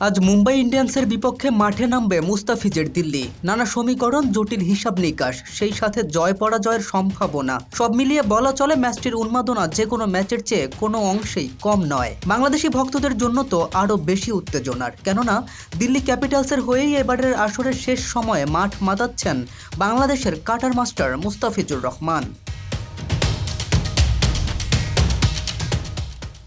আজ মুম্বাই ইন্ডিয়ান্সের বিপক্ষে মাঠে নামবে মুস্তাফিজের দিল্লি। নানা সমীকরণ, জটিল হিসাব নিকাশ, সেই সাথে জয় পরাজয়ের সম্ভাবনা, সব মিলিয়ে বলা চলে ম্যাচটির উন্মাদনা যে কোনো ম্যাচের চেয়ে কোনো অংশেই কম নয়। বাংলাদেশি ভক্তদের জন্য তো আরও বেশি উত্তেজনার, কেননা দিল্লি ক্যাপিটালসের হয়েই এবারের আসরের শেষ সময়ে মাঠ মাতাচ্ছেন বাংলাদেশের কাটার মাস্টার মুস্তাফিজুর রহমান।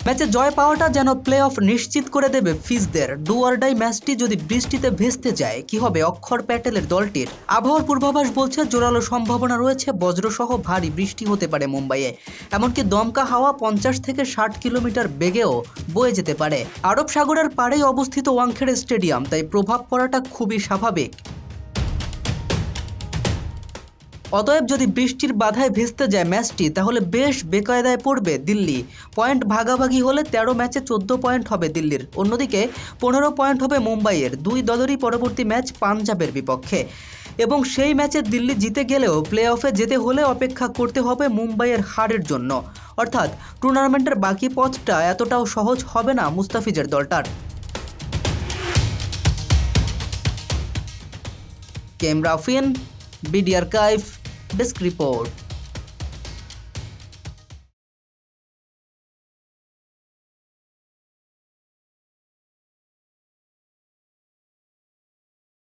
ম্যাচে জয় পাওয়াটা যেন প্লে অফ নিশ্চিত করে দেবে ফিজদের। ডু অর ডাই ম্যাচটি যদি বৃষ্টিতে ভেস্তে যায়, কি হবে অক্ষর প্যাটেলের দলটির? আবহাওয়ার পূর্বাভাস বলছে জোরালো সম্ভাবনা রয়েছে, বজ্রসহ ভারী বৃষ্টি হতে পারে মুম্বাইয়ে। এমনকি দমকা হাওয়া 50 থেকে 60 কিলোমিটার বেগেও বয়ে যেতে পারে। আরব সাগরের পাড়েই অবস্থিত ওয়াংখেড়ে স্টেডিয়াম, তাই প্রভাব পড়াটা খুবই স্বাভাবিক। অতএব যদি বৃষ্টির বাধায় ভেস্তে যায় ম্যাচটি, তাহলে বেশ বেকায়দায় পড়বে দিল্লি। পয়েন্ট ভাগাভাগি হলে 13 ম্যাচে 14 পয়েন্ট হবে দিল্লির, অন্যদিকে 15 পয়েন্ট হবে মুম্বাইয়ের। দুই দলেরই পরবর্তী ম্যাচ পাঞ্জাবের বিপক্ষে, এবং সেই ম্যাচে দিল্লি জিতে গেলেও প্লে অফে যেতে হলে অপেক্ষা করতে হবে মুম্বাইয়ের হারের জন্য। অর্থাৎ টুর্নামেন্টের বাকি পথটা এতটাও সহজ হবে না মুস্তাফিজের দলটার। কেম রাফিন, বিডি আর্কাইভ, ডেস্ক রিপোর্ট।